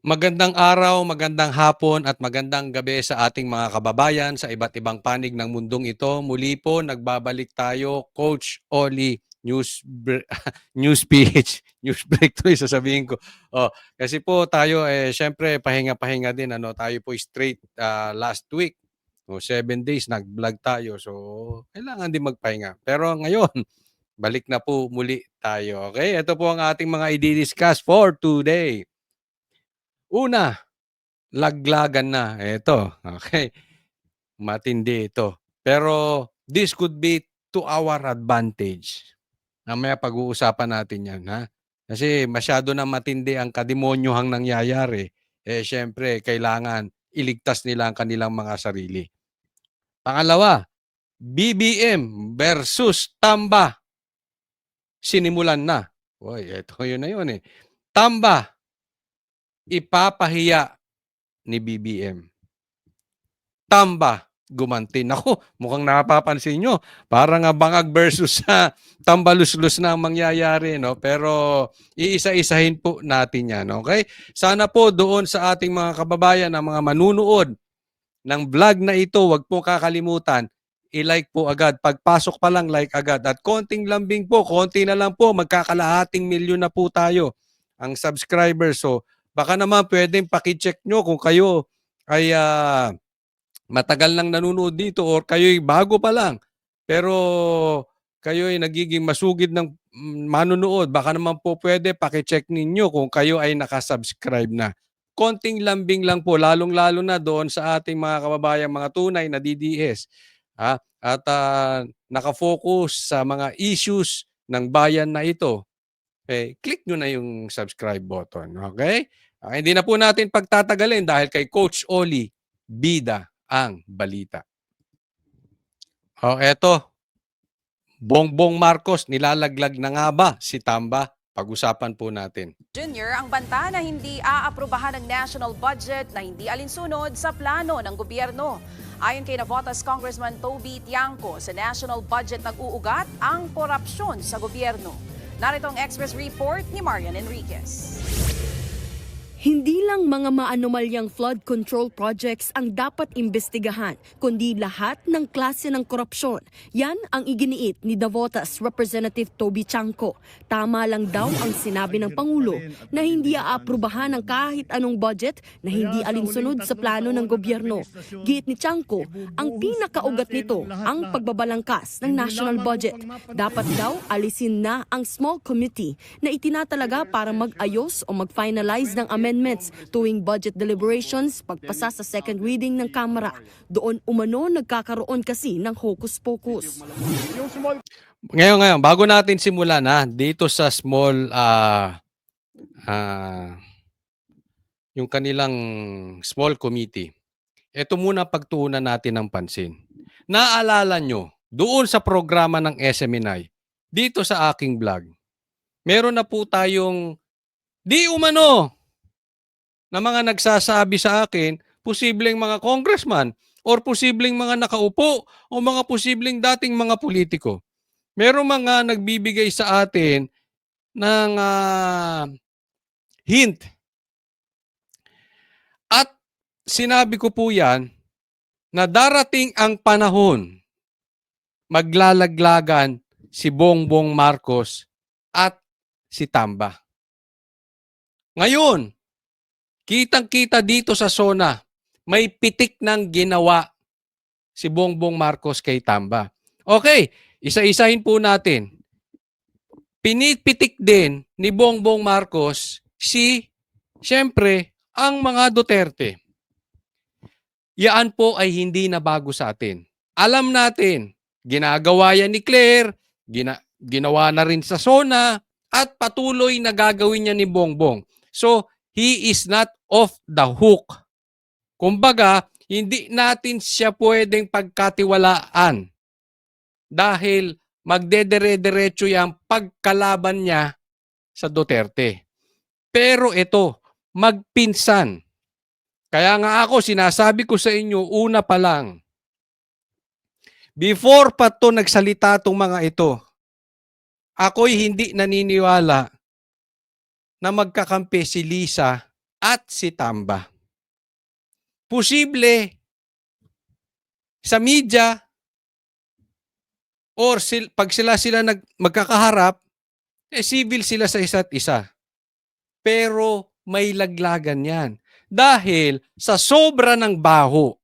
Magandang araw, magandang hapon at magandang gabi sa ating mga kababayan sa iba't ibang panig ng mundong ito. Muli po nagbabalik tayo, Coach Oli News PH, News Break to sasabihin ko. Kasi po tayo syempre pahinga-pahinga din ano, tayo po straight last week. 7 days nag-vlog tayo. So kailangan din magpahinga. Pero ngayon, balik na po muli tayo. Okay? Ito po ang ating mga i-discuss for today. Una, laglagan na, eto, okay. Matindi ito. Pero this could be to our advantage. Mamaya pag-uusapan natin 'yan, ha. Kasi masyado na matindi ang kademonyohang nangyayari, siyempre kailangan iligtas nila ang kanilang mga sarili. Pangalawa, BBM versus Tamba, sinimulan na. Uy, eto yun na yun, eh. Tamba, ipapahiya ni BBM. Tamba, gumanti. Naku, mukhang napapansin nyo. Parang bangag versus sa tambaluslus na ang mangyayari. No? Pero iisa-isahin po natin yan. Okay? Sana po doon sa ating mga kababayan, ang mga manunood ng vlog na ito, wag po kakalimutan, i-like po agad. Pagpasok pa lang, like agad. At konting lambing po, konti na lang po, magkakalahating milyon na po tayo ang subscribers. So, baka naman pwedeng pakicheck nyo kung kayo ay matagal nang nanonood dito or kayo'y bago pa lang, pero kayo'y nagiging masugid ng manonood, baka naman po pwede paki-check ninyo kung kayo ay nakasubscribe na. Konting lambing lang po, lalong-lalo na doon sa ating mga kababayang mga tunay na DDS. At nakafocus sa mga issues ng bayan na ito, click nyo na yung subscribe button. Okay? Hindi na po natin pagtatagalin dahil kay Coach Oli, bida ang balita. Eto. Bongbong Marcos, nilalaglag na nga ba si Tamba? Pag-usapan po natin. Junior, ang banta na hindi aaprubahan ng national budget na hindi alinsunod sa plano ng gobyerno. Ayon kay Navotas Congressman Toby Tiangco, sa national budget nag-uugat ang korupsyon sa gobyerno. Narito ang Express Report ni Marian Enriquez. Hindi lang mga maanomalyang flood control projects ang dapat imbestigahan, kundi lahat ng klase ng korupsyon. Yan ang iginiit ni Navotas Representative Toby Tiangco. Tama lang daw ang sinabi ng Pangulo na hindi aaprubahan ang kahit anong budget na hindi alinsunod sa plano ng gobyerno. Giit ni Tiangco, ang pinakaugat nito ang pagbabalangkas ng national budget. Dapat daw alisin na ang small committee na itinatalaga para mag-ayos o mag-finalize ng amendments tuwing budget deliberations pagpasa sa second reading ng Kamara. Doon umano nagkakaroon kasi ng hocus-pocus. Ngayon, bago natin simulan dito sa small, yung kanilang small committee, ito muna pagtuunan natin ng pansin. Naalala nyo, doon sa programa ng SMNI, dito sa aking vlog, meron na po tayong di umano na mga nagsasabi sa akin, posibleng mga congressman or posibleng mga nakaupo o mga posibleng dating mga politiko. Merong mga nagbibigay sa atin ng hint. At sinabi ko po yan na darating ang panahon, maglalaglagan si Bongbong Marcos at si Tamba. Ngayon, kitang-kita dito sa SONA, may pitik ng ginawa si Bongbong Marcos kay Tamba. Okay, isa-isahin po natin. Pinipitik din ni Bongbong Marcos siyempre, ang mga Duterte. Yan po ay hindi na bago sa atin. Alam natin, ginagawa yan ni Claire, ginawa na rin sa SONA, at patuloy na gagawin niya ni Bongbong. So, he is not off the hook. Kumbaga, hindi natin siya pwedeng pagkatiwalaan dahil magdedere-derecho yung pagkalaban niya sa Duterte. Pero ito, magpinsan. Kaya nga ako, sinasabi ko sa inyo, una pa lang, before pa to nagsalita itong mga ito, ako'y hindi naniniwala na magkakampi si Lisa at si Tamba. Posible sa media or pag sila magkakaharap, civil sila sa isa't isa. Pero may laglagan yan. Dahil sa sobra ng baho,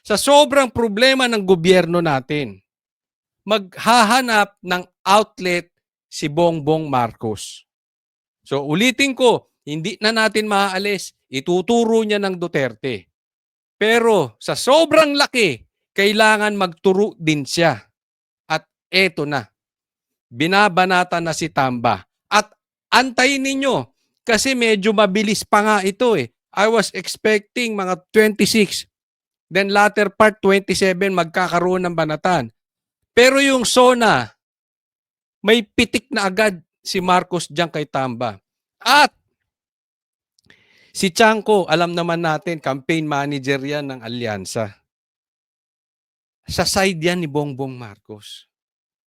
sa sobrang problema ng gobyerno natin, maghahanap ng outlet si Bongbong Marcos. So ulitin ko, hindi na natin maaalis, ituturo niya ng Duterte. Pero sa sobrang laki, kailangan magturo din siya. At eto na, binabanata na si Tamba. At antayin ninyo, kasi medyo mabilis pa nga ito eh. I was expecting mga 26, then latter part 27 magkakaroon ng banatan. Pero yung SONA, may pitik na agad si Marcos diyan kay Tamba. At si Tiangco, alam naman natin, campaign manager yan ng alyansa. Sa side yan ni Bongbong Marcos.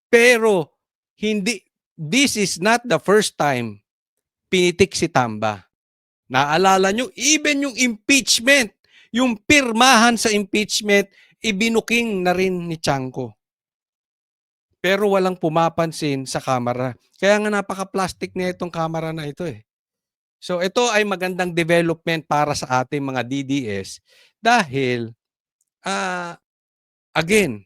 Pero this is not the first time pinitik si Tamba. Naalala nyo, even yung impeachment, yung pirmahan sa impeachment, ibinuking na rin ni Tiangco. Pero walang pumapansin sa kamera. Kaya nga napaka-plastic na itong kamera na ito eh. So ito ay magandang development para sa ating mga DDS dahil, again,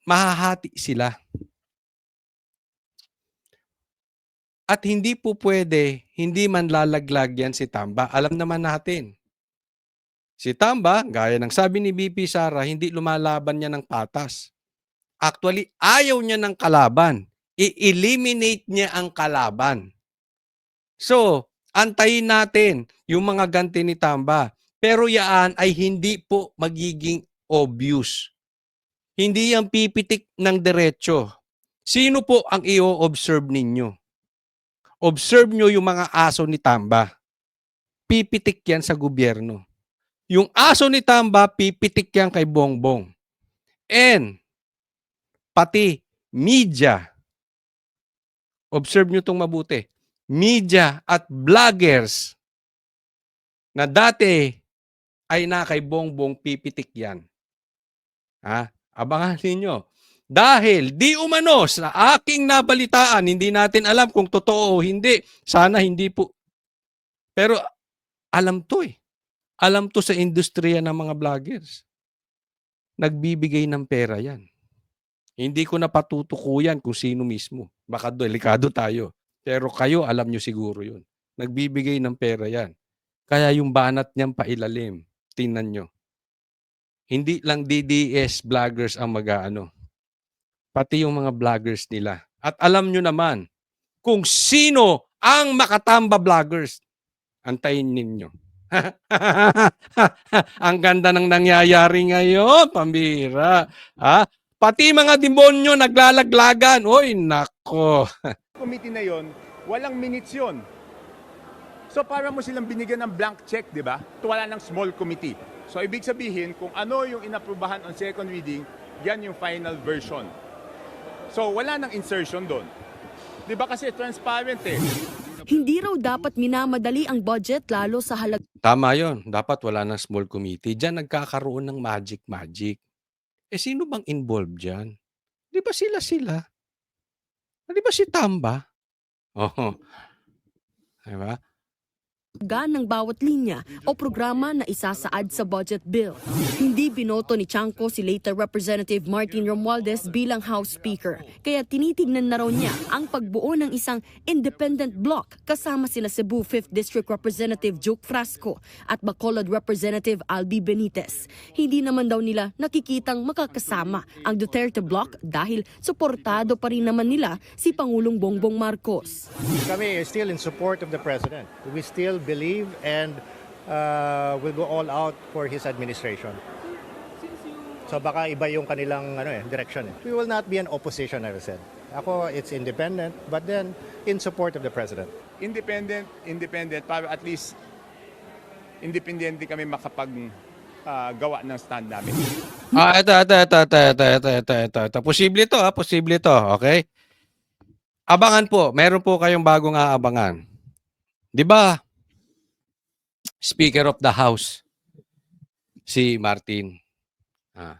mahahati sila. At hindi po pwede, hindi man lalaglag yan si Tamba. Alam naman natin. Si Tamba, gaya ng sabi ni BP Sara, hindi lumalaban niya ng patas. Actually, ayaw niya ng kalaban. I-eliminate niya ang kalaban. So, antayin natin yung mga ganti ni Tamba. Pero yan ay hindi po magiging obvious. Hindi yan pipitik ng diretso. Sino po ang i-observe ninyo? Observe nyo yung mga aso ni Tamba. Pipitik yan sa gobyerno. Yung aso ni Tamba, pipitik yan kay Bongbong. And, pati media. Observe nyo itong mabuti. Media at vloggers na dati ay na kay Bongbong, pipitik yan. Abangan ninyo. Dahil di umano sa aking nabalitaan, hindi natin alam kung totoo o hindi. Sana hindi po. Pero alam to eh. Alam to sa industriya ng mga vloggers. Nagbibigay ng pera yan. Hindi ko na patutukuyan kung sino mismo. Baka delikado tayo. Pero kayo, alam nyo siguro yun. Nagbibigay ng pera yan. Kaya yung banat niyang pailalim. Tingnan nyo. Hindi lang DDS vloggers ang mag-aano. Pati yung mga vloggers nila. At alam nyo naman kung sino ang makatamba vloggers. Antayin ninyo. Ang ganda ng nangyayari ngayon, pambira. Pati mga demonyo naglalaglagan. Oy, nako. Committee na yon, walang minutes yon. So para mo silang binigyan ng blank check, di ba? Wala ng small committee. So ibig sabihin, kung ano yung inaprubahan on second reading, yan yung final version. So wala nang insertion doon. Di ba kasi transparent eh. Hindi raw dapat minamadali ang budget lalo sa Tama yon. Dapat wala ng small committee. Diyan nagkakaroon ng magic. Sino bang involved dyan? Di ba sila? Di ba si Tamba? Oh, diba? ng bawat linya o programa na isasaad sa budget bill. Hindi binoto ni Tiangco si later Representative Martin Romualdez bilang House Speaker, kaya tinitignan na raw niya ang pagbuo ng isang independent bloc kasama sila Cebu 5th District Representative Juke Frasco at Bacolod Representative Albi Benitez. Hindi naman daw nila nakikitang makakasama ang Duterte bloc dahil suportado pa rin naman nila si Pangulong Bongbong Marcos. Kami is still in support of the President. We still believe and will go all out for his administration. So baka iba yung kanilang direction. We will not be an opposition, I said. Ako, it's independent, but then in support of the President. Independent, para at least independente kami makapag-gawa ng stand namin. Ito. Posible to, okay? Abangan po. Meron po kayong bagong aabangan. 'Di ba, Speaker of the House si Martin. Ah.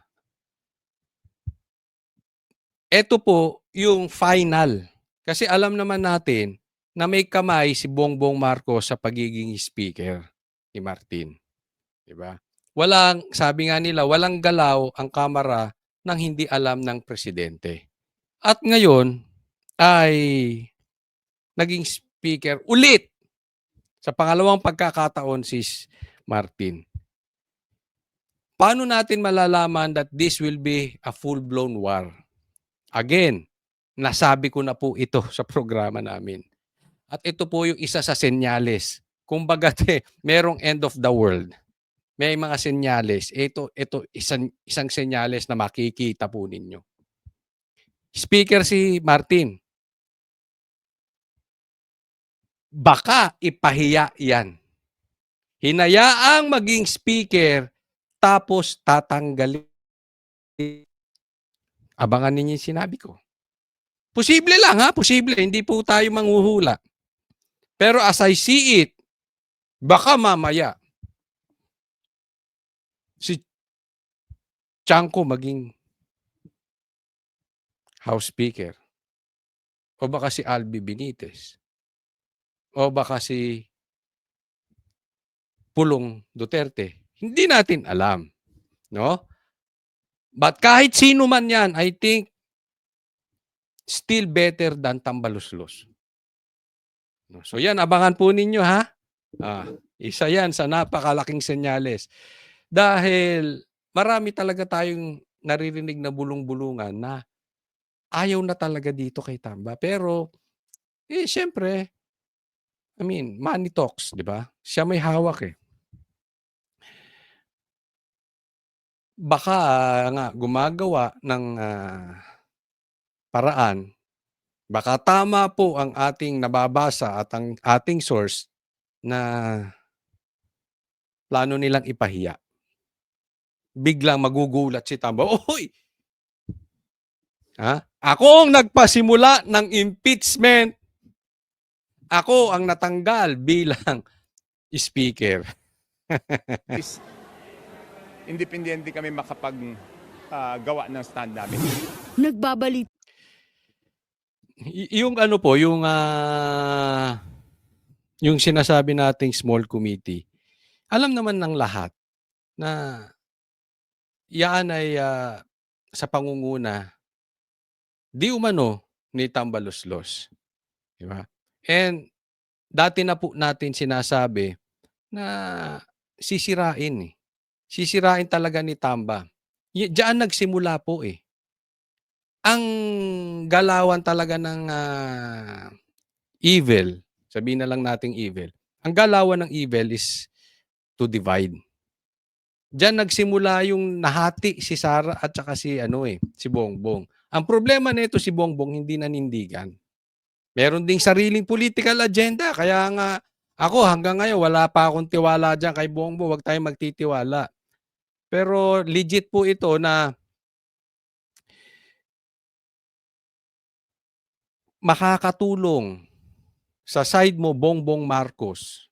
Ito po yung final. Kasi alam naman natin na may kamay si Bongbong Marcos sa pagiging speaker ni Martin, 'di ba? Sabi nga nila, walang galaw ang kamara nang hindi alam ng presidente. At ngayon ay naging speaker ulit sa pangalawang pagkakataon si Martin. Paano natin malalaman that this will be a full-blown war? Again, nasabi ko na po ito sa programa namin. At ito po yung isa sa senyales. Kumbaga, merong end of the world. May mga senyales. Ito isang senyales na makikita po ninyo. Speaker si Martin. Baka ipahiya yan. Hinayaang maging speaker tapos tatanggalin. Abangan ninyo yung sinabi ko. Posible lang ha, posible. Hindi po tayo manghuhula. Pero as I see it, baka mamaya si Chanco maging House Speaker. O baka si Albi Benitez. O baka si Pulong Duterte. Hindi natin alam. No? But kahit sino man yan, I think still better than tambaluslos. No? So yan, abangan po ninyo ha. Isa yan sa napakalaking senyales. Dahil marami talaga tayong naririnig na bulong-bulungan na ayaw na talaga dito kay Tamba. Pero, syempre, money talks, di ba? Siya may hawak eh. Baka nga gumagawa ng paraan, baka tama po ang ating nababasa at ang ating source na plano nilang ipahiya. Biglang magugulat si Tamba, oy! Ako ang nagpasimula ng impeachment. Ako ang natanggal bilang speaker. Independente kami makapag-gawa ng stand namin. Nagbabalit Yung ano po, yung sinasabi nating small committee, alam naman ng lahat na yan ay sa pangunguna di umano ni Tambaluslos. Di ba? And dati na po natin sinasabi na sisirain eh. Sisirain talaga ni Tamba. Diyan nagsimula po eh. Ang galawan talaga ng evil, sabihin na lang nating evil, ang galawan ng evil is to divide. Diyan nagsimula yung nahati si Sara at saka si Bongbong. Ang problema nito si Bongbong hindi nanindigan. Meron ding sariling political agenda. Kaya nga ako hanggang ngayon wala pa akong tiwala dyan kay Bongbong. Huwag tayong magtitiwala. Pero legit po ito na makakatulong sa side mo Bongbong Marcos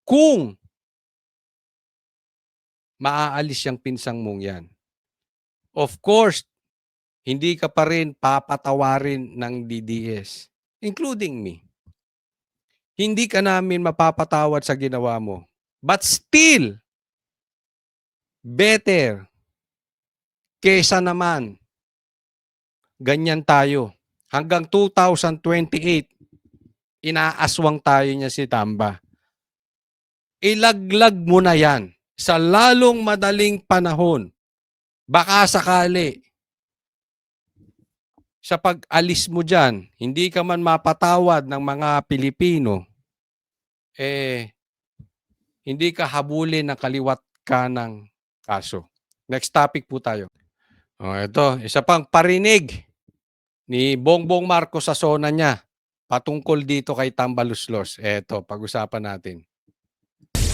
kung maaalis yung pinsang mong yan. Of course, hindi ka pa rin papatawarin ng DDS, including me. Hindi ka namin mapapatawad sa ginawa mo. But still, better kesa naman ganyan tayo. Hanggang 2028, inaaswang tayo niya si Tamba. Ilaglag mo na yan sa lalong madaling panahon. Baka sakali, sa pag-alis mo dyan, hindi ka man mapatawad ng mga Pilipino, hindi ka habulin ng kaliwat kanang kaso. Next topic po tayo. Ito, isa pang parinig ni Bongbong Marcos sa sona niya patungkol dito kay Tambaluslos. Ito, pag-usapan natin.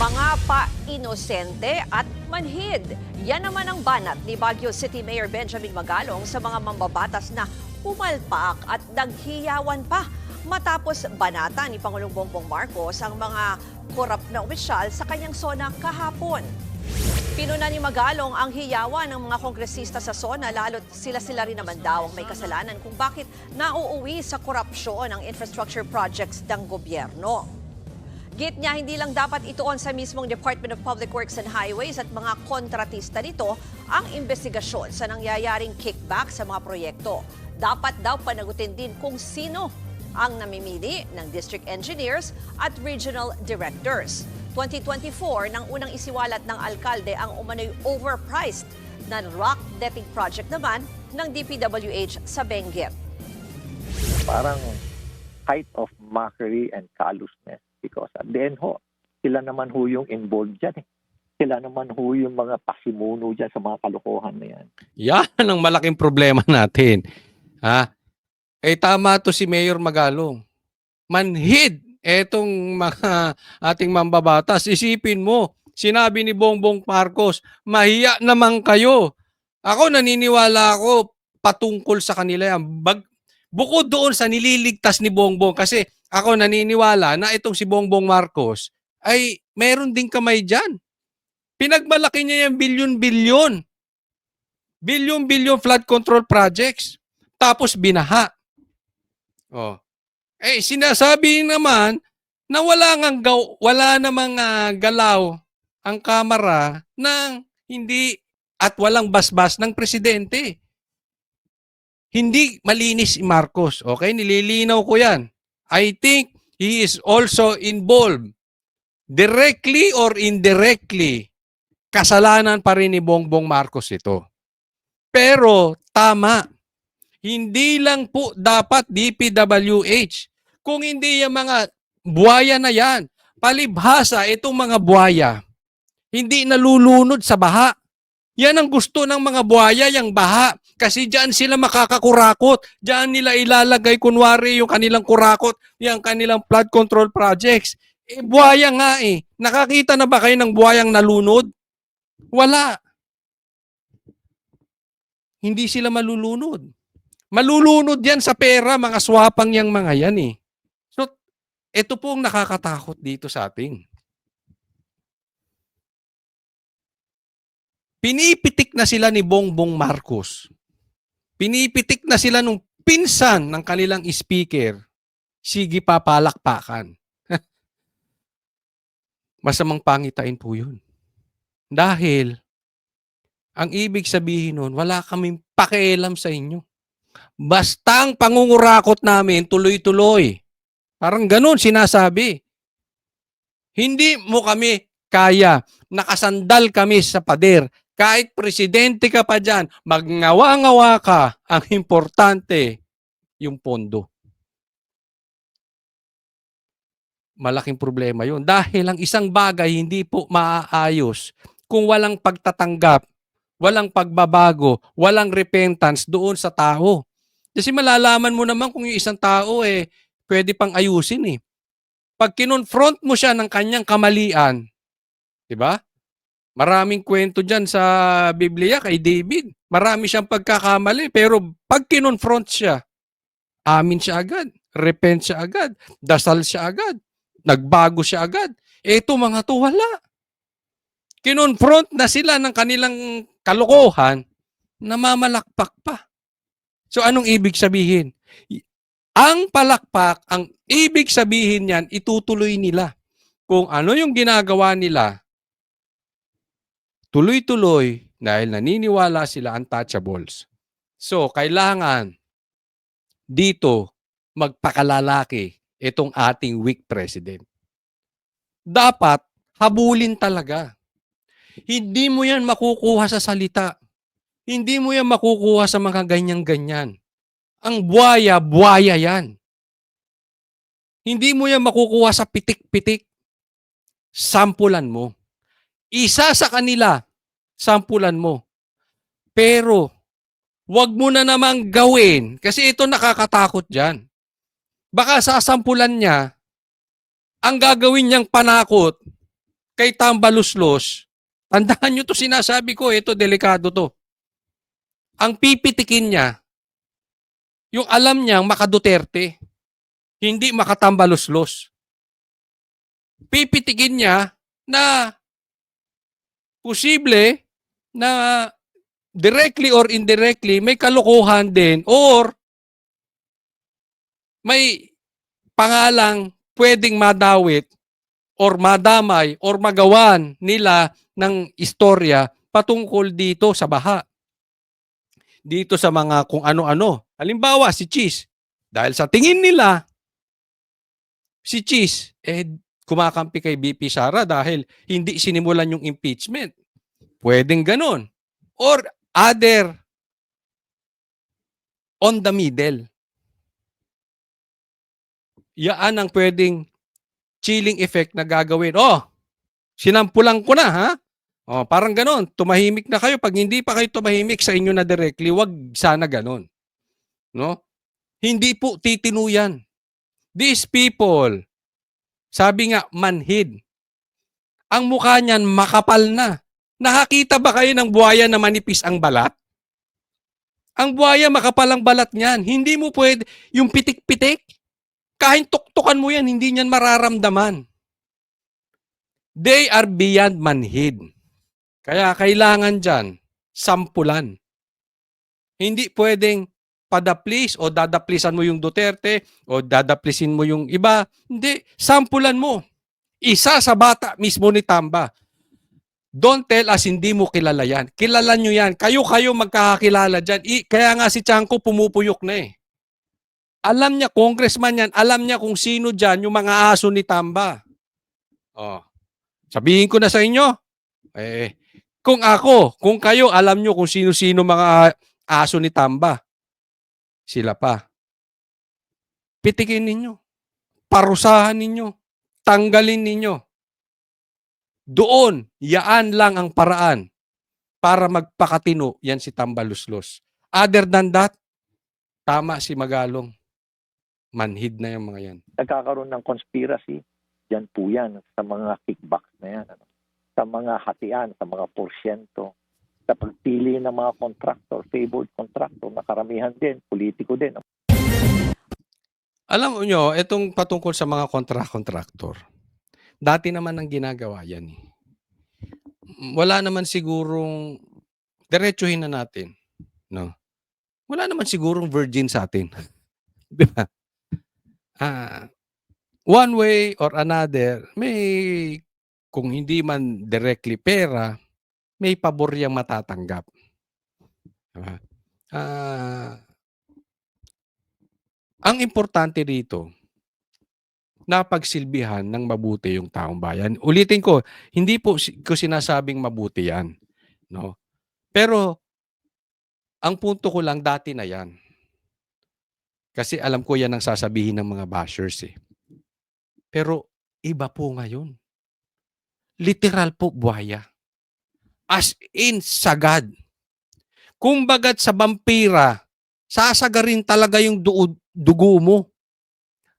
Mga pa-inosente at manhid. Yan naman ang banat ni Baguio City Mayor Benjamin Magalong sa mga mambabatas na pumalpak at naghiyawan pa. matapos banata ni Pangulong Bongbong Marcos ang mga korap na opisyal sa kanyang SONA kahapon. Pinuna ni Magalong ang hiyawan ng mga kongresista sa SONA, lalo't sila rin naman daw ang may kasalanan kung bakit nauuwi sa korupsyon ang infrastructure projects ng gobyerno. Git niya, hindi lang dapat ituon sa mismong Department of Public Works and Highways at mga kontratista nito ang investigasyon sa nangyayaring kickback sa mga proyekto. Dapat daw panagutin din kung sino ang namimili ng district engineers at regional directors. 2024 nang unang isiwalat ng alkalde ang umano'y overpriced na rock netting project naman ng DPWH sa Benguet. Parang height of mockery and callousness because at the end ho, sila naman ho yung involved dyan eh. Sila naman ho yung mga pasimuno dyan sa mga kalokohan na yan. Yan ang malaking problema natin. Ha? Eh tama to si Mayor Magalong. Manhid etong mga ating mambabatas. Isipin mo, sinabi ni Bongbong Marcos, mahiya naman kayo. Ako naniniwala ako patungkol sa kanila yan. Bukod doon sa nililigtas ni Bongbong, kasi ako naniniwala na itong si Bongbong Marcos ay meron ding kamay dyan. Pinagmalaki niya yung bilyon-bilyon. Bilyon-bilyon flood control projects. Tapos binaha. Oh. Eh sinasabi naman na wala namang galaw ang Kamara ng hindi at walang basbas ng presidente. Hindi malinis si Marcos. Okay? Nililinaw ko yan. I think he is also involved. Directly or indirectly, kasalanan pa rin ni Bongbong Marcos ito. Pero tama. Hindi lang po dapat DPWH. Kung hindi yung mga buhaya na yan, palibhasa itong mga buhaya, hindi nalulunod sa baha. Yan ang gusto ng mga buhaya, yung baha. Kasi diyan sila makakakurakot. Diyan nila ilalagay kunwari yung kanilang kurakot, yung kanilang flood control projects. Eh, buhaya nga eh. Nakakita na ba kayo ng buhayang nalunod? Wala. Hindi sila malulunod. Malulunod yan sa pera, mga swapang yang mga yan eh. So, ito po ang nakakatakot dito sa ating. Pinipitik na sila ni Bongbong Marcos. Pinipitik na sila nung pinsan ng kanilang speaker. Sige pa, palakpakan. Masamang pangitain po yun. Dahil, ang ibig sabihin nun, wala kaming pakialam sa inyo. Bastang pangungurakot namin, tuloy-tuloy. Parang ganun sinasabi. Hindi mo kami kaya. Nakasandal kami sa pader. Kahit presidente ka pa dyan, magngawa-ngawa ka. Ang importante, yung pondo. Malaking problema yun. Dahil ang isang bagay hindi po maaayos kung walang pagtatanggap, walang pagbabago, walang repentance doon sa tao. Kasi malalaman mo naman kung yung isang tao pwede pang ayusin eh. Pag kinonfront mo siya ng kanyang kamalian, di ba? Maraming kwento dyan sa Biblia kay David. Marami siyang pagkakamali, pero pag kinonfront siya, amin siya agad, repent siya agad, dasal siya agad, nagbago siya agad. Eto mga to, wala. Kinonfront na sila ng kanilang kalokohan, namamalakpak pa. So anong ibig sabihin? Ang palakpak, ang ibig sabihin niyan, itutuloy nila. Kung ano yung ginagawa nila, tuloy-tuloy dahil naniniwala sila untouchables. So, kailangan dito magpakalalaki itong ating weak president. Dapat habulin talaga. Hindi mo yan makukuha sa salita. Hindi mo yan makukuha sa mga ganyan-ganyan. Ang buhaya, buhaya yan. Hindi mo yan makukuha sa pitik-pitik. Sampulan mo. Isa sa kanila, sampulan mo. Pero, wag mo na namang gawin kasi ito nakakatakot dyan. Baka sasampulan niya, ang gagawin niyang panakot kay Tambaluslos, tandaan niyo to sinasabi ko, ito delikado to. Ang pipitikin niya, yung alam niyang maka-Duterte. hindi makatambalos-los. Pipitikin niya na posible na directly or indirectly may kalokohan din or may pangalang pwedeng madawit or madamay or magawan nila ng istorya patungkol dito sa baha. Dito sa mga kung ano-ano. Halimbawa, si Cheese. Dahil sa tingin nila, si Cheese, kumakampi kay BP Sara dahil hindi sinimulan yung impeachment. Pwedeng ganon. Or other on the middle. Yaan ang pwedeng chilling effect na gagawin. Oh, sinampulan ko na ha. Oh, parang ganon. Tumahimik na kayo. Pag hindi pa kayo tumahimik sa inyo na directly, wag sana ganon. No? Hindi po titinuyan. These people, sabi nga, manhid. Ang mukha niyan makapal na. Nakakita ba kayo ng buhaya na manipis ang balat? Ang buhaya makapal ang balat niyan. Hindi mo pwede, yung pitik-pitik, kahit tuktukan mo yan, hindi niyan mararamdaman. They are beyond manhid. Kaya kailangan dyan, sampulan. Hindi pwedeng padaplis o dadaplisan mo yung Duterte o dadaplisin mo yung iba. Hindi, sampulan mo. Isa sa bata mismo ni Tamba. Don't tell us hindi mo kilala yan. Kilala nyo yan. Kayo magkakakilala dyan. Kaya nga si Chanco pumupuyok na eh. Alam niya, congressman yan, alam niya kung sino dyan yung mga aso ni Tamba. Oh. Sabihin ko na sa inyo, kung kayo, alam nyo kung sino-sino mga aso ni Tamba. Sila pa. Pitikin ninyo. Parusahan ninyo. Tanggalin ninyo. Doon, yaan lang ang paraan para magpakatino yan si Tambaluslos. Other than that, tama si Magalong. Manhid na yung mga yan. Nagkakaroon ng conspiracy, yan po yan, sa mga kickbacks na yan. Ano? Sa mga hatian, sa mga porsyento, sa pagpili ng mga contractor, favored contractor, na karamihan din, politiko din. Alam nyo, itong patungkol sa mga contractor, dati naman ang ginagawa yan. Wala naman sigurong, diretsuhin na natin. No? Wala naman sigurong virgin sa atin. Di ba? One way or another, may, kung hindi man directly pera, may pabor yang matatanggap. Diba? Ang importante dito, napagsilbihan ng mabuti yung taong bayan. Ulitin ko, hindi po ko sinasabing mabuti yan. No? Pero, ang punto ko lang, dati na yan. Kasi alam ko yan ang sasabihin ng mga bashers eh. Pero, iba po ngayon. Literal po buhaya. As in, sagad. Kung bagat sa vampira, sasagarin talaga yung dugo mo.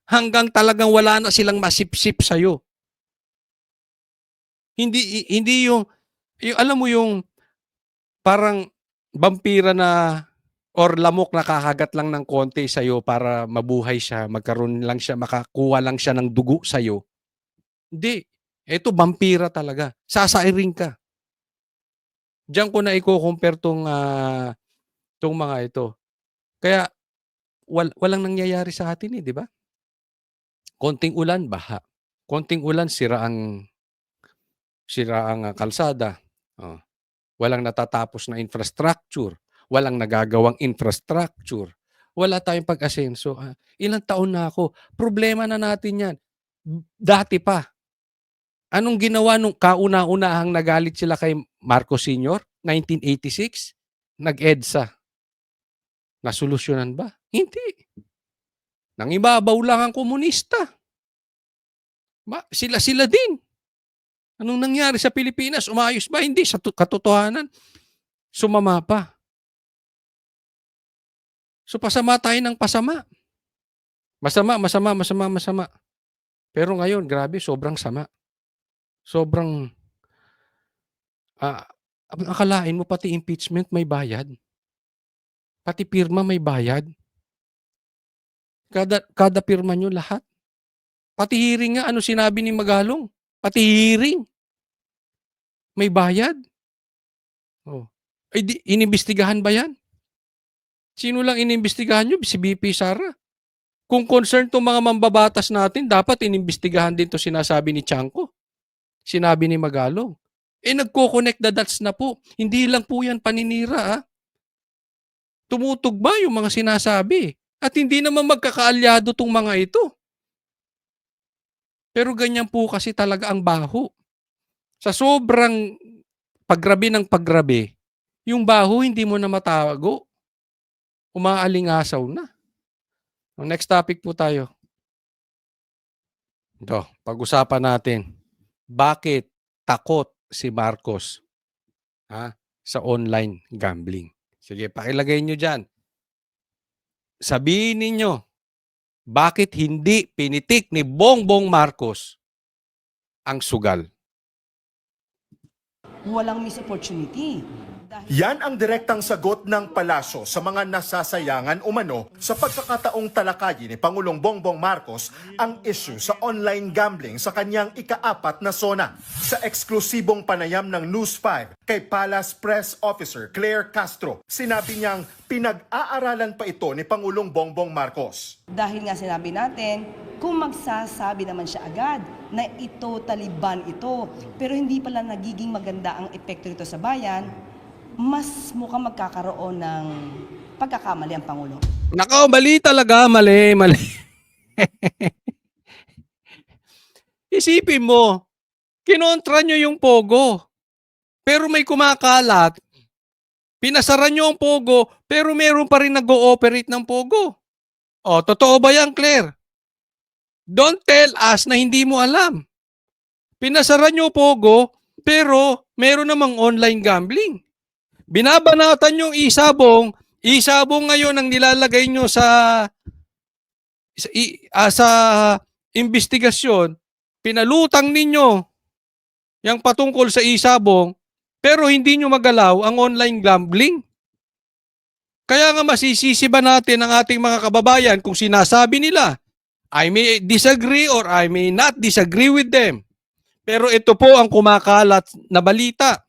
Hanggang talagang wala na silang masipsip sa'yo. Hindi yung alam mo yung parang vampira na or lamok na kakagat lang ng konti sa'yo para mabuhay siya, magkaroon lang siya, makakuha lang siya ng dugo sa'yo. Hindi. Ito, vampira talaga. Sasairing ka. Diyan ko na i-compare tong mga ito. Kaya, walang nangyayari sa atin di ba? Konting ulan, baha. Konting ulan, sira ang kalsada. Oh. Walang natatapos na infrastructure. Walang nagagawang infrastructure. Wala tayong pag-asenso. Ilang taon na ako. Problema na natin yan. Dati pa. Anong ginawa nung kauna-unahang nagalit sila kay Marcos Sr.? 1986? Nag-EDSA. Nasolusyonan ba? Hindi. Nangibabaw lang ang komunista. Sila din. Anong nangyari sa Pilipinas? Umayos ba? Hindi. Sa katotohanan, sumama pa. So pasama tayo ng pasama. Masama. Pero ngayon, grabe, sobrang sama. Sobrang, akalain mo pati impeachment may bayad. Pati pirma may bayad. Kada pirma nyo lahat. Pati hearing nga, ano sinabi ni Magalong? Pati hearing. May bayad. Oh. Ay, inimbestigahan ba yan? Sino lang inimbestigahan nyo? Si BP Sara. Kung concern tong mga mambabatas natin, dapat inimbestigahan din to sinasabi ni Chanco. Sinabi ni Magalong. Nagko-connect the dots na po. Hindi lang po yan paninira. Ha? Tumutugma yung mga sinasabi. At hindi naman magkakaalyado tong mga ito. Pero ganyan po kasi talaga ang baho. Sa sobrang paggrabe ng paggrabe, yung baho hindi mo na matago. Umaalingasaw na. Next topic po tayo. Ito, pag-usapan natin. Bakit takot si Marcos sa online gambling? Sige, pakilagay nyo dyan. Sabihin ninyo, bakit hindi pinitik ni Bongbong Marcos ang sugal? Walang miss opportunity. Yan ang direktang sagot ng palasyo sa mga nasasayangan umano sa pagkakataong talakayin ni Pangulong Bongbong Marcos ang issue sa online gambling sa kanyang ika-4 na sona. Sa eksklusibong panayam ng News 5 kay Palace Press Officer Claire Castro, sinabi niyang pinag-aaralan pa ito ni Pangulong Bongbong Marcos. Dahil nga sinabi natin, kung magsasabi naman siya agad na ito Taliban ito, pero hindi pala nagiging maganda ang epekto nito sa bayan, mas mukhang magkakaroon ng pagkakamali ang Pangulo. Nako, mali talaga. Mali. Isipin mo, kinontra nyo yung Pogo. Pero may kumakalat. Pinasaran nyo ang Pogo, pero meron pa rin nag-ooperate ng Pogo. O, totoo ba yan, Claire? Don't tell us na hindi mo alam. Pinasaran nyo Pogo, pero meron namang online gambling. Binabanatan yung isabong ngayon ang nilalagay nyo sa investigasyon, pinalutang ninyo yung patungkol sa isabong, pero hindi nyo magalaw ang online gambling. Kaya nga masisisi ba natin ang ating mga kababayan kung sinasabi nila, I may disagree or I may not disagree with them. Pero ito po ang kumakalat na balita.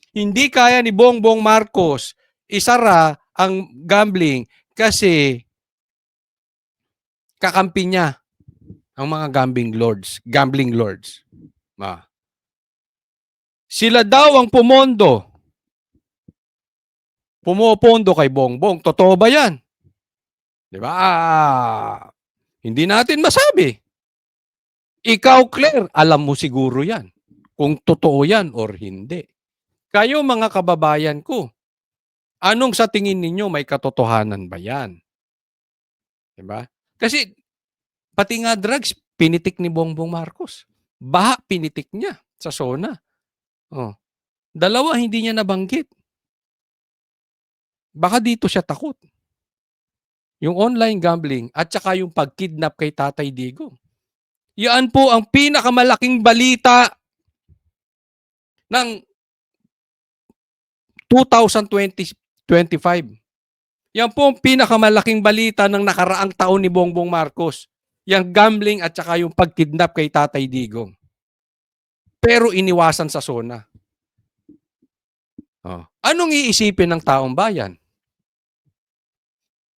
Hindi kaya ni Bongbong Marcos isara ang gambling kasi kakampi niya ang mga gambling lords. Sila daw ang pumopondo kay Bongbong. Totoo ba yan? Di ba? Hindi natin masabi. Ikaw, Claire, alam mo siguro yan. Kung totoo yan or hindi. Kayo mga kababayan ko, anong sa tingin ninyo may katotohanan ba yan? Diba? Kasi pati nga drugs, pinitik ni Bongbong Marcos. Baha, pinitik niya sa SONA. Dalawa, hindi niya nabanggit. Baka dito siya takot. Yung online gambling at saka yung pagkidnap kay Tatay Digong. Yan po ang pinakamalaking balita ng 2025. Yan po ang pinakamalaking balita ng nakaraang taon ni Bongbong Marcos. Yung gambling at saka yung pagkidnap kay Tatay Digong. Pero iniwasan sa SONA. Anong iisipin ng taong bayan?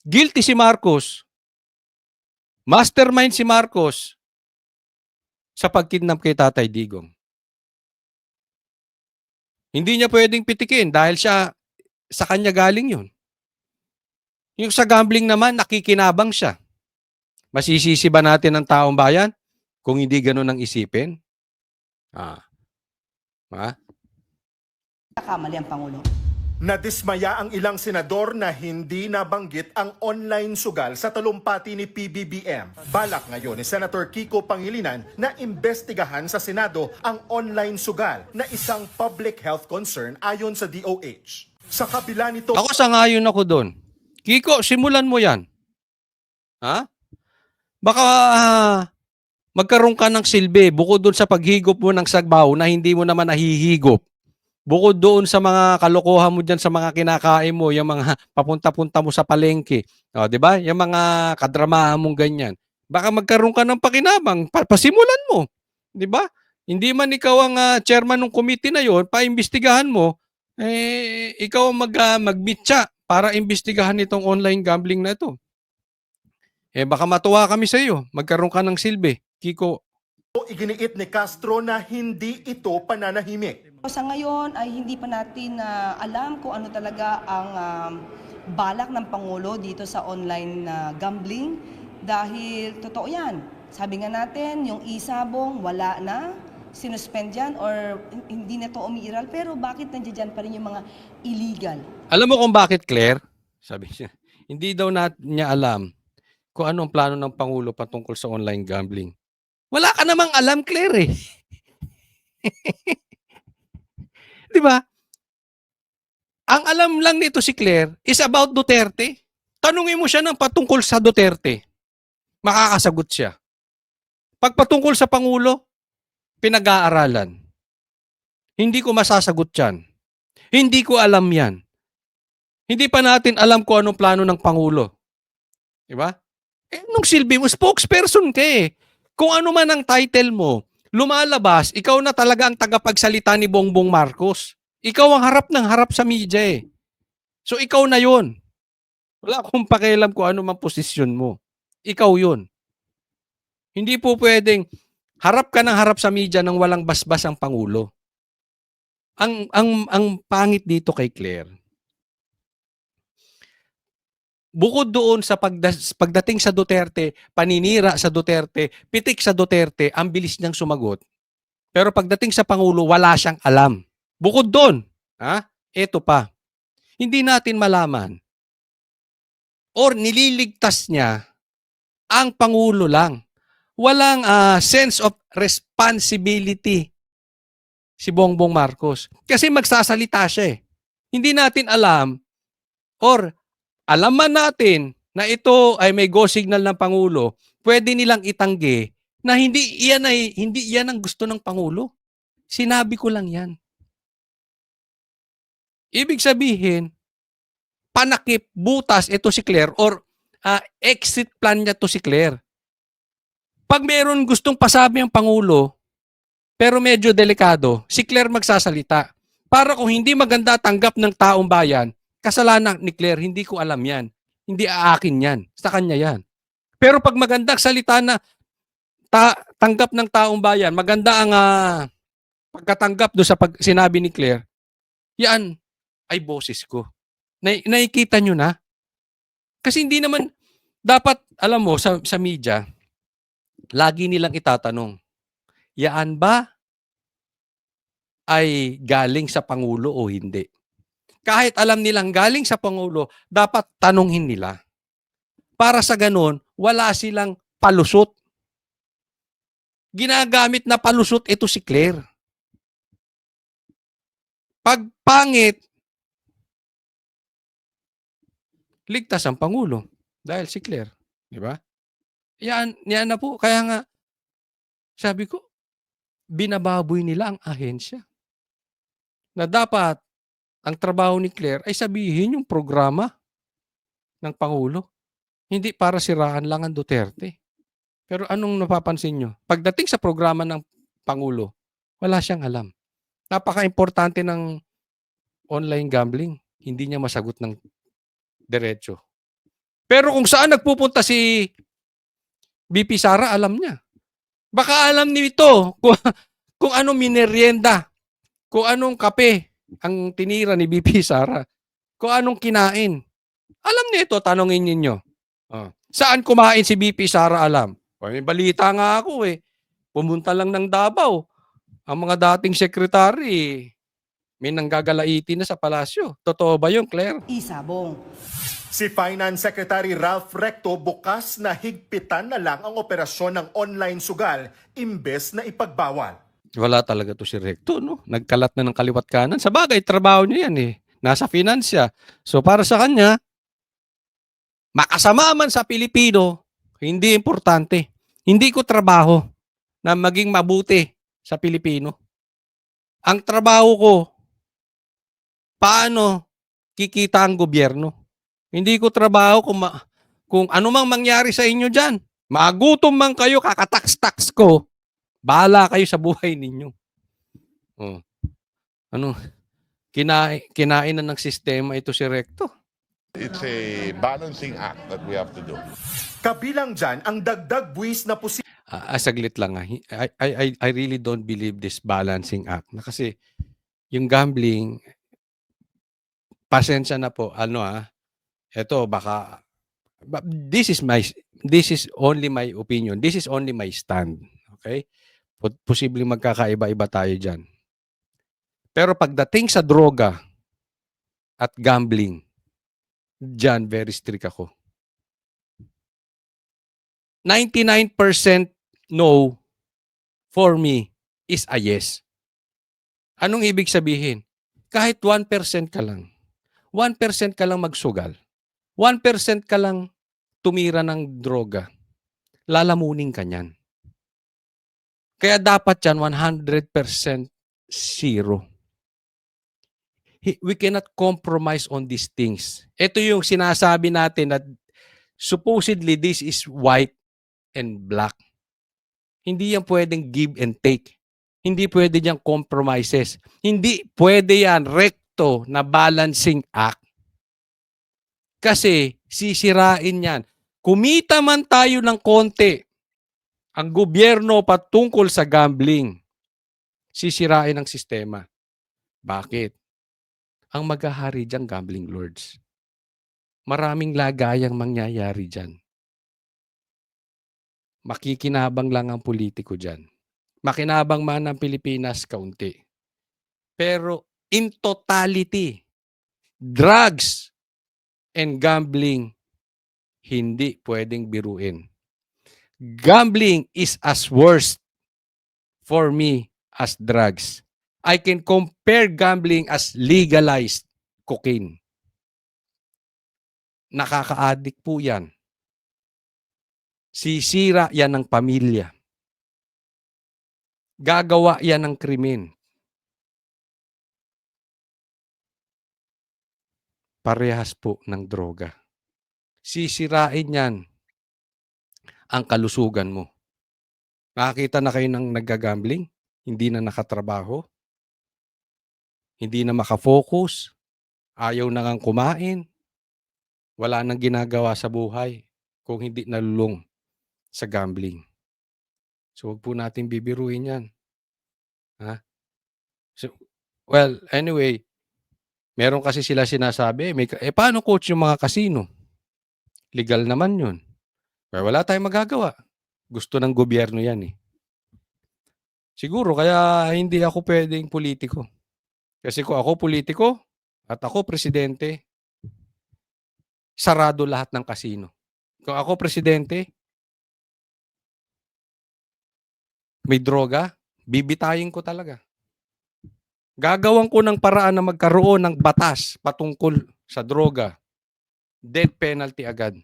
Guilty si Marcos. Mastermind si Marcos sa pagkidnap kay Tatay Digong. Hindi niya pwedeng pitikin dahil sa kanya galing yun. Yung sa gambling naman, nakikinabang siya. Masisisi ba natin ang taong bayan kung hindi ganun ang isipin? Pagkakamali ang Pangulo. Nadismaya ang ilang senador na hindi nabanggit ang online sugal sa talumpati ni PBBM. Balak ngayon ni Senator Kiko Pangilinan na imbestigahan sa Senado ang online sugal na isang public health concern ayon sa DOH. Sa kabila nito... Ako sangayon ako doon. Kiko, simulan mo yan. Baka magkaroon ka ng silbi bukod doon sa paghigop mo ng sagbaw na hindi mo naman nahihigop. Bukod doon sa mga kalokohan mo diyan sa mga kinakain mo, yung mga papunta-punta mo sa palengke, oh, 'di ba? Yung mga kadramahan mong ganyan. Baka magkaroon ka ng pakinabang, pasimulan mo, 'di ba? Hindi man ikaw ang chairman ng committee na 'yon, paimbestigahan mo, ikaw ang magmitsa para imbestigahan itong online gambling na ito. Baka matuwa kami sa iyo, magkaroon ka ng silbi, Kiko. Iginiit ni Castro na hindi ito pananahimik. Sa ngayon ay hindi pa natin alam kung ano talaga ang balak ng Pangulo dito sa online gambling dahil totoo yan. Sabi nga natin, yung isabong wala na, sinuspend yan or hindi na ito umiiral, pero bakit nandiyan pa rin yung mga illegal? Alam mo kung bakit, Claire? Sabi niya, hindi daw niya alam kung ano ang plano ng Pangulo patungkol sa online gambling. Wala ka namang alam, Claire eh. Di ba? Ang alam lang nito si Claire is about Duterte. Tanungin mo siya ng patungkol sa Duterte. Makakasagot siya. Pag patungkol sa Pangulo, pinag-aaralan. Hindi ko masasagot yan. Hindi ko alam yan. Hindi pa natin alam kung anong plano ng Pangulo. Di ba? Nung silbi mo, spokesperson ka eh. Kung ano man ang title mo, lumalabas, ikaw na talaga ang tagapagsalita ni Bongbong Marcos. Ikaw ang harap ng harap sa media eh. So ikaw na yon. Wala akong pakialam kung ano man posisyon mo. Ikaw yon. Hindi po pwedeng harap ka ng harap sa media nang walang basbas ang Pangulo. Ang pangit dito kay Claire, bukod doon sa pagdating sa Duterte, paninira sa Duterte, pitik sa Duterte, ang bilis niyang sumagot. Pero pagdating sa Pangulo, wala siyang alam. Bukod doon, eto pa, hindi natin malaman or nililigtas niya ang Pangulo lang. Walang sense of responsibility si Bongbong Marcos. Kasi magsasalita siya eh. Hindi natin alam or alam man natin na ito ay may go signal ng Pangulo, pwede nilang itanggi na hindi yan ang gusto ng Pangulo. Sinabi ko lang yan. Ibig sabihin, panakip, butas ito si Claire or exit plan niya to si Claire. Pag meron gustong pasabi ang Pangulo, pero medyo delikado, si Claire magsasalita. Para kung hindi maganda tanggap ng taong bayan, kasalanan ni Claire, hindi ko alam yan. Hindi aakin yan. Sa kanya yan. Pero pag magandang salita na tanggap ng taong bayan, maganda ang pagkatanggap do sa sinabi ni Claire, yan ay boses ko. Nakikita nyo na? Kasi hindi naman, dapat, alam mo, sa media, lagi nilang itatanong, yaan ba ay galing sa Pangulo o hindi? Kahit alam nilang galing sa Pangulo, dapat tanungin nila. Para sa ganun, wala silang palusot. Ginagamit na palusot ito si Claire. Pag pangit, ligtas ang Pangulo dahil si Claire. Di ba? Yan na po. Kaya nga, sabi ko, binababoy nila ang ahensya. Na dapat, ang trabaho ni Claire ay sabihin yung programa ng Pangulo. Hindi para siraan lang ang Duterte. Pero anong napapansin nyo? Pagdating sa programa ng Pangulo, wala siyang alam. Napaka-importante ng online gambling. Hindi niya masagot ng diretso. Pero kung saan nagpupunta si BP Sara, alam niya. Baka alam nito kung anong minerienda, kung anong kape ang tinira ni BP Sara, kung anong kinain. Alam nito, tanongin ninyo. Saan kumain si BP Sara, alam? May balita nga ako eh. Pumunta lang ng Davao. Ang mga dating sekretary, may nanggagalaiti na sa palasyo. Totoo ba yun, Claire? Isabong. Si Finance Secretary Ralph Recto bukas na higpitan na lang ang operasyon ng online sugal imbes na ipagbawal. Wala talaga to si Recto, no? Nagkalat na ng kaliwat kanan. Sa bagay, trabaho niya yan eh. Nasa finansya. So para sa kanya, makasama man sa Pilipino, hindi importante. Hindi ko trabaho na maging mabuti sa Pilipino. Ang trabaho ko, paano kikita ang gobyerno? Hindi ko trabaho kung ano mang mangyari sa inyo dyan. Magutom man kayo, kakatax-tax ko. Bahala kayo sa buhay ninyo. Oh. Ano? Kinainan ng sistema ito si Recto. It's a balancing act that we have to do. Kabilang dyan ang dagdag buwis na Saglit lang. I really don't believe this balancing act. Na kasi yung gambling, pasensya na po. Ito baka this is only my opinion. This is only my stand. Okay? Posibleng magkakaiba-iba tayo diyan. Pero pagdating sa droga at gambling, diyan very strict ako. 99% no for me is a yes. Anong ibig sabihin? Kahit 1% ka lang. 1% ka lang magsugal. 1% ka lang tumira ng droga. Lalamunin ka niyan. Kaya dapat yan 100% zero. We cannot compromise on these things. Ito yung sinasabi natin na supposedly this is white and black. Hindi yan pwedeng give and take. Hindi pwede yan compromises. Hindi pwede yan recto na balancing act. Kasi sisirain yan. Kumita man tayo ng konti, ang gobyerno patungkol sa gambling, sisirain ang sistema. Bakit? Ang maghahari dyan, gambling lords. Maraming lagayang mangyayari dyan. Makikinabang lang ang politiko dyan. Makinabang man ang Pilipinas, kaunti. Pero in totality, drugs and gambling, hindi pwedeng biruin. Gambling is as worst for me as drugs. I can compare gambling as legalized cocaine. Nakaka-addict po yan. Sisira yan ng pamilya. Gagawa yan ng krimen. Parehas po ng droga. Sisirain yan ang kalusugan mo. Nakakita na kayo ng naggagambling? Hindi na nakatrabaho? Hindi na makafocus? Ayaw na ngang kumain? Wala nang ginagawa sa buhay kung hindi nalulung sa gambling. So, huwag po natin bibiruin yan. So, well, anyway, meron kasi sila sinasabi, paano coach yung mga kasino? Legal naman yun. Pero wala tayong magagawa. Gusto ng gobyerno yan eh. Siguro, kaya hindi ako pwedeng politiko. Kasi kung ako politiko at ako presidente, sarado lahat ng kasino. Kung ako presidente, may droga, bibitayin ko talaga. Gagawan ko ng paraan na magkaroon ng batas patungkol sa droga. Death penalty agad.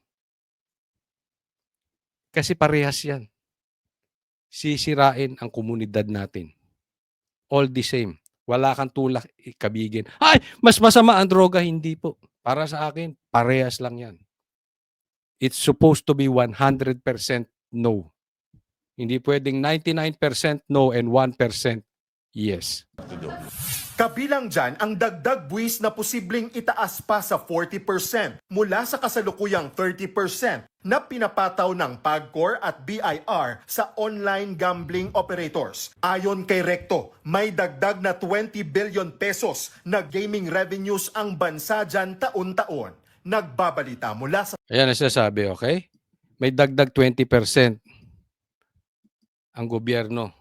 Kasi parehas yan. Sisirain ang komunidad natin. All the same. Wala kang tulak ikabigin. Ay, mas masama ang droga. Hindi po. Para sa akin, parehas lang yan. It's supposed to be 100% no. Hindi pwedeng 99% no and 1% yes. Kabilang dyan ang dagdag buwis na posibleng itaas pa sa 40% mula sa kasalukuyang 30% na pinapataw ng PAGCOR at BIR sa online gambling operators. Ayon kay Recto, may dagdag na 20 billion pesos na gaming revenues ang bansa dyan taon-taon. Nagbabalita mula sa... Ayan ang sinasabi, okay? May dagdag 20% ang gobyerno.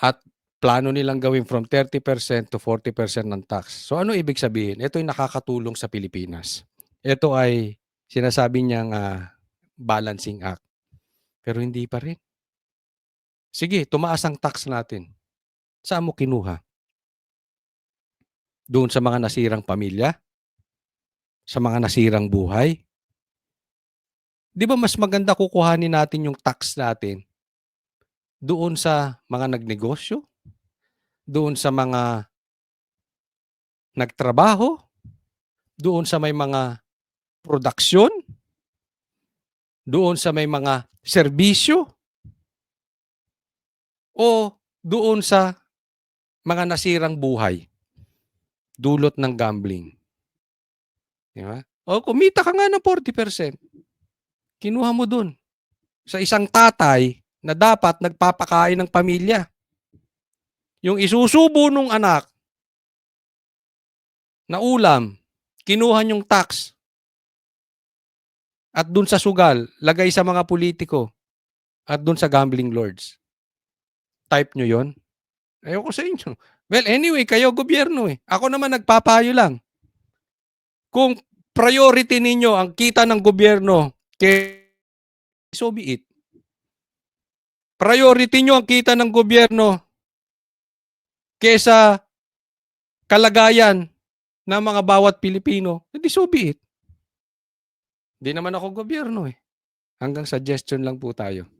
At plano nilang gawin from 30% to 40% ng tax. So ano ibig sabihin? Ito ay nakakatulong sa Pilipinas. Ito ay sinasabi niyang balancing act. Pero hindi pa rin. Sige, tumaas ang tax natin. Saan mo kinuha? Doon sa mga nasirang pamilya? Sa mga nasirang buhay? Di ba mas maganda kukuhanin natin yung tax natin doon sa mga nagnegosyo? Doon sa mga nagtrabaho, doon sa may mga produksyon, doon sa may mga serbisyo, o doon sa mga nasirang buhay dulot ng gambling. Di ba? O kumita ka nga ng 40%. Kinuha mo dun sa isang tatay na dapat nagpapakain ng pamilya. Yung isusubo nung anak na ulam, kinuha yung tax. At dun sa sugal, lagay sa mga politiko. At dun sa gambling lords. Type nyo yon. Ayoko sa inyo. Well, anyway, kayo gobyerno eh. Ako naman nagpapayo lang. Kung priority ninyo ang kita ng gobyerno, so be it. Priority nyo ang kita ng gobyerno kesa kalagayan ng mga bawat Pilipino, edi so be it. Hindi naman ako gobyerno eh. Hanggang suggestion lang po tayo.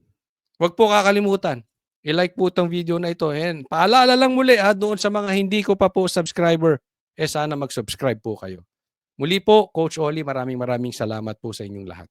Huwag po kakalimutan. I-like po itong video na ito. And paalala lang muli doon sa mga hindi ko pa po subscriber, sana mag-subscribe po kayo. Muli po, Coach Oli, maraming salamat po sa inyong lahat.